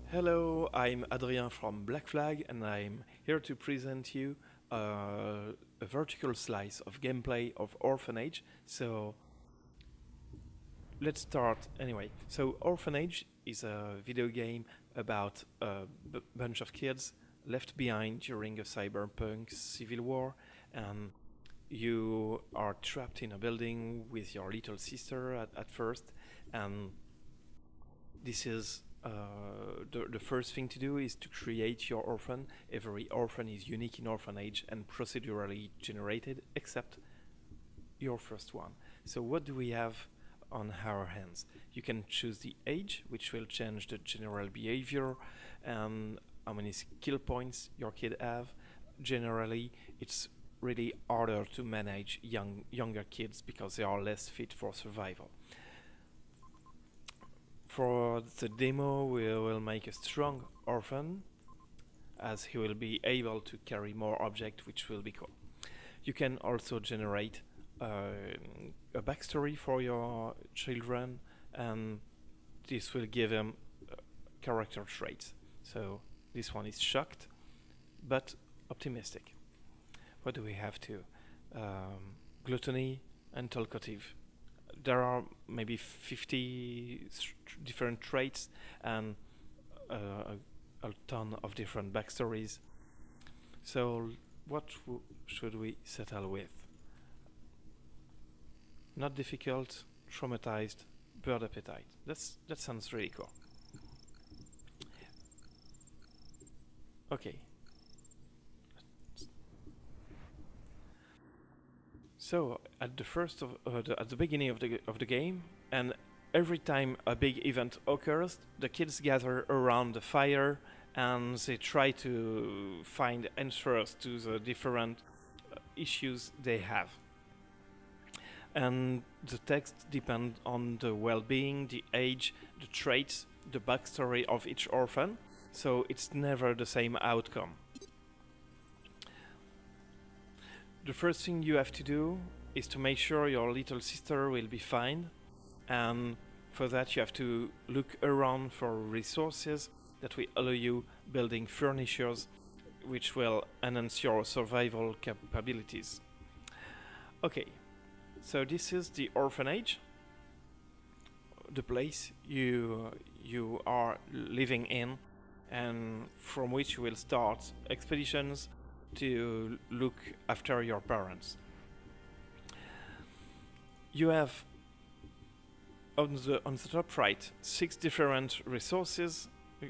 Hello, I'm Adrien from Black Flag, and I'm here to present you a vertical slice of gameplay of Orphan Age. So let's start anyway. So Orphan Age is a video game about a bunch of kids left behind during a cyberpunk civil war, and you are trapped in a building with your little sister at first, and this is the first thing to do is to create your orphan. Every orphan is unique in Orphan Age and procedurally generated, except your first one. So what do we have on our hands? You can choose the age, which will change the general behavior and how many skill points your kid have. Generally, it's really harder to manage younger kids because they are less fit for survival. For the demo, we will make a strong orphan, as he will be able to carry more objects, which will be cool. You can also generate a backstory for your children, and this will give them character traits. So this one is shocked, but optimistic. What do we have to? Gluttony and talkative. There are maybe 50 different traits and a ton of different backstories. So what should we settle with? Not difficult, traumatized, bird appetite. That sounds really cool. Okay. So at the beginning of the game, and every time a big event occurs, the kids gather around the fire and they try to find answers to the different issues they have. And the text depends on the well-being, the age, the traits, the backstory of each orphan, so it's never the same outcome. The first thing you have to do is to make sure your little sister will be fine, and for that you have to look around for resources that will allow you building furnitures which will enhance your survival capabilities. Okay, so this is the orphanage, the place you are living in, and from which you will start expeditions to look after your parents. You have on the top right 6 different resources,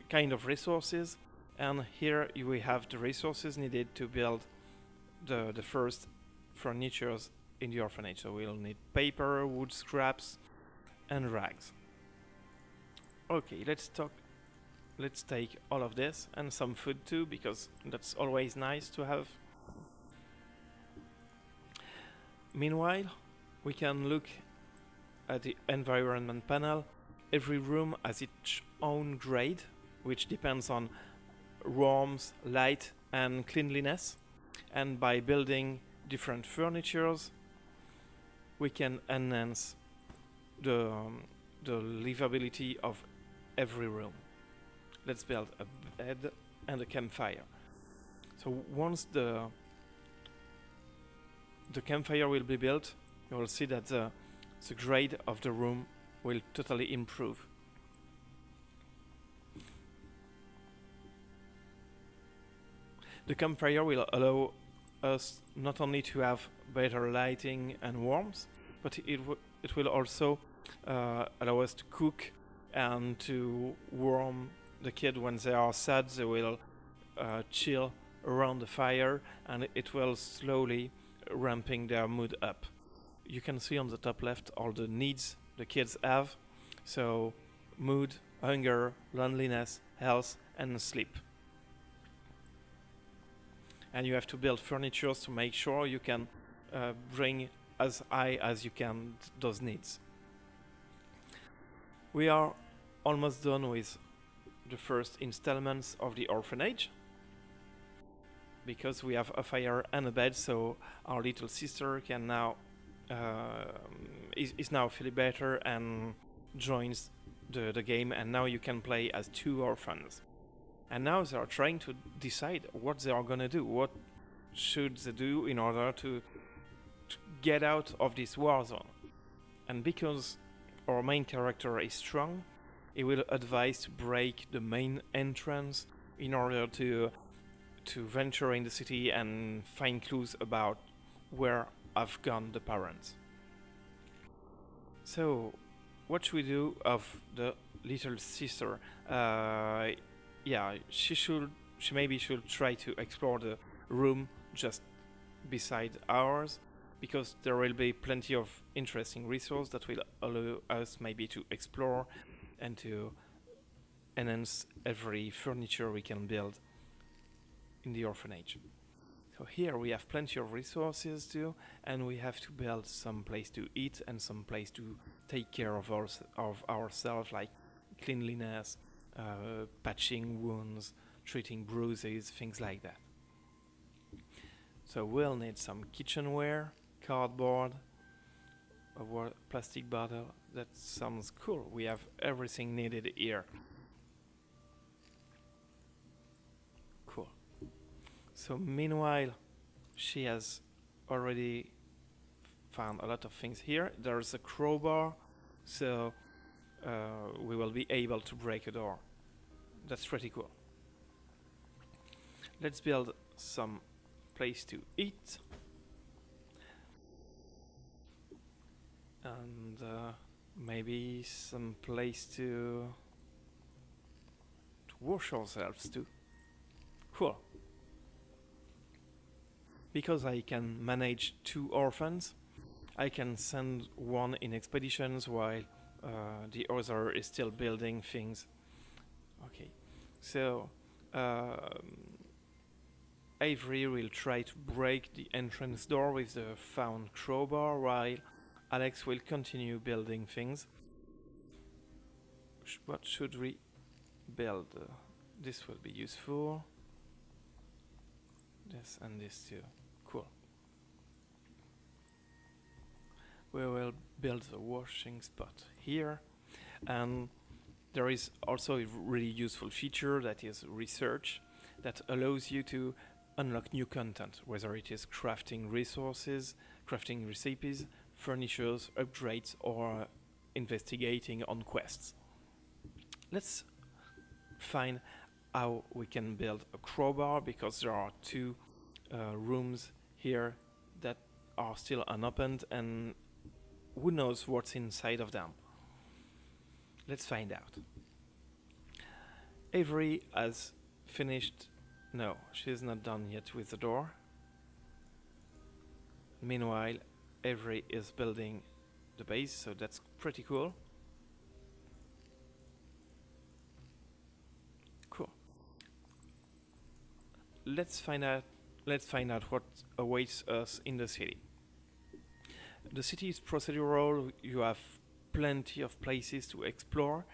kind of resources, and here we have the resources needed to build the first furnitures in the orphanage. So we'll need paper, wood scraps, and rags. Okay, let's take all of this and some food too, because that's always nice to have. Meanwhile, we can look at the environment panel. Every room has its own grade, which depends on warmth, light, and cleanliness. And by building different furnitures, we can enhance the livability of every room. Let's build a bed and a campfire. So once the campfire will be built, you will see that the grade of the room will totally improve. The campfire will allow us not only to have better lighting and warmth, but it will also allow us to cook and to warm the kid when they are sad. They will chill around the fire, and it will slowly ramping their mood up. You can see on the top left all the needs the kids have, so mood, hunger, loneliness, health, and sleep. And you have to build furniture to make sure you can bring as high as you can those needs. We are almost done with the first installments of the orphanage, because we have a fire and a bed, so our little sister can now is now feeling better and joins the game, and now you can play as 2 orphans. And now they are trying to decide what they are gonna do. What should they do in order to get out of this war zone? And because our main character is strong, he will advise to break the main entrance in order to venture in the city and find clues about where have gone the parents. So, what should we do of the little sister? Yeah, she maybe should try to explore the room just beside ours, because there will be plenty of interesting resources that will allow us maybe to explore and to enhance every furniture we can build in the orphanage. So here we have plenty of resources too, and we have to build some place to eat and some place to take care of ourselves, like cleanliness, patching wounds, treating bruises, things like that. So we'll need some kitchenware, cardboard, a plastic bottle. That sounds cool. We have everything needed here. Cool. So meanwhile, she has already found a lot of things here. There's a crowbar, so we will be able to break a door. That's pretty cool. Let's build some place to eat. And maybe some place to wash ourselves too. Cool. Because I can manage 2 orphans, I can send one in expeditions while the other is still building things. Okay, so Avery will try to break the entrance door with the found crowbar, while Alex will continue building things. What should we build? This will be useful. This and this too. Cool. We will build a washing spot here, and there is also a really useful feature that is research, that allows you to unlock new content, whether it is crafting resources, crafting recipes, furnitures, upgrades, or investigating on quests. Let's find how we can build a crowbar, because there are 2 rooms here that are still unopened, and who knows what's inside of them. Let's find out. Avery has finished. No, she's not done yet with the door. Meanwhile, Avery is building the base, so that's pretty cool. Cool. Let's find out what awaits us in the city. The city is procedural. You have plenty of places to explore,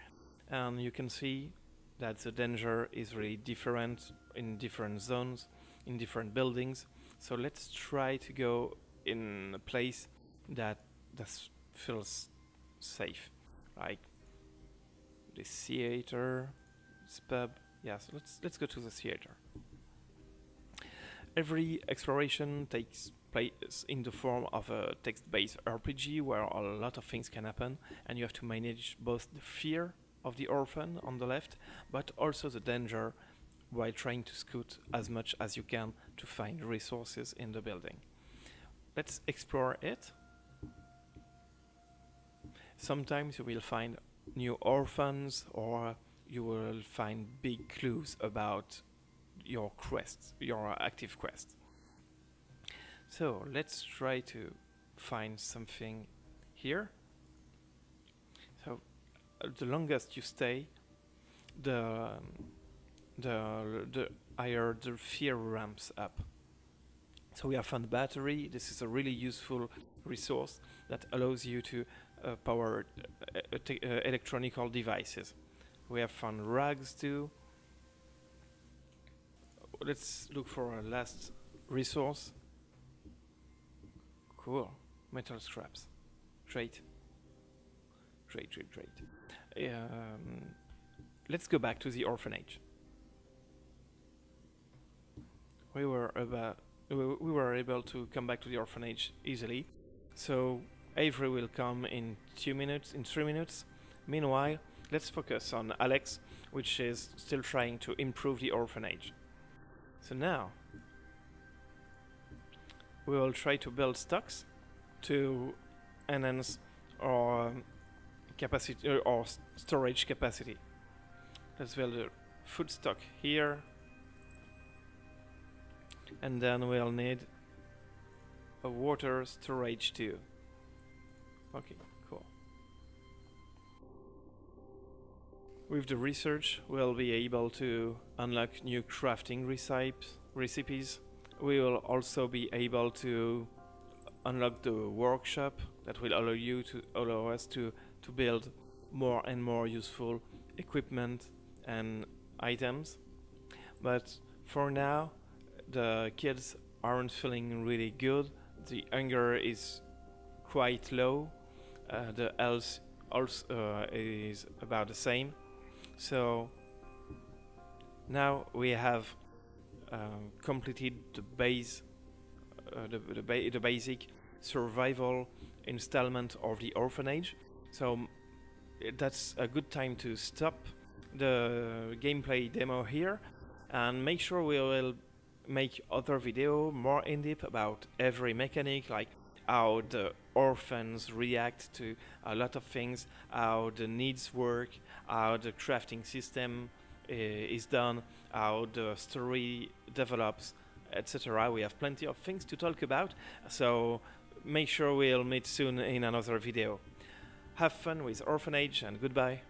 and you can see that the danger is really different in different zones, in different buildings. So let's try to go in a place that feels safe, like this theater, this pub. Yeah, so let's go to the theater. Every exploration takes place in the form of a text-based RPG, where a lot of things can happen, and you have to manage both the fear of the orphan on the left, but also the danger, while trying to scout as much as you can to find resources in the building. Let's explore it. Sometimes you will find new orphans, or you will find big clues about your quests, your active quest. So let's try to find something here. So the longest you stay, the higher the fear ramps up. So we have found battery. This is a really useful resource that allows you to power electronical devices. We have found rags too. Let's look for our last resource. Cool. Metal scraps. Great. Let's go back to the orphanage. we were about we were able to come back to the orphanage easily. So Avery will come in 2 minutes, in 3 minutes. Meanwhile, let's focus on Alex, which is still trying to improve the orphanage. So now we will try to build stocks to enhance our capacity or storage capacity. Let's build a food stock here, and then we'll need a water storage too. Okay, cool. With the research, we'll be able to unlock new crafting recipes. We will also be able to unlock the workshop that will allow us to build more and more useful equipment and items. But for now, the kids aren't feeling really good. The hunger is quite low. The health also is about the same. So now we have completed the basic survival installment of the orphanage. So that's a good time to stop the gameplay demo here, and make sure we will make other video more in depth about every mechanic, like how the orphans react to a lot of things, how the needs work, how the crafting system is done, how the story develops, etc. We have plenty of things to talk about, so make sure we'll meet soon in another video. Have fun with Orphan Age, and goodbye.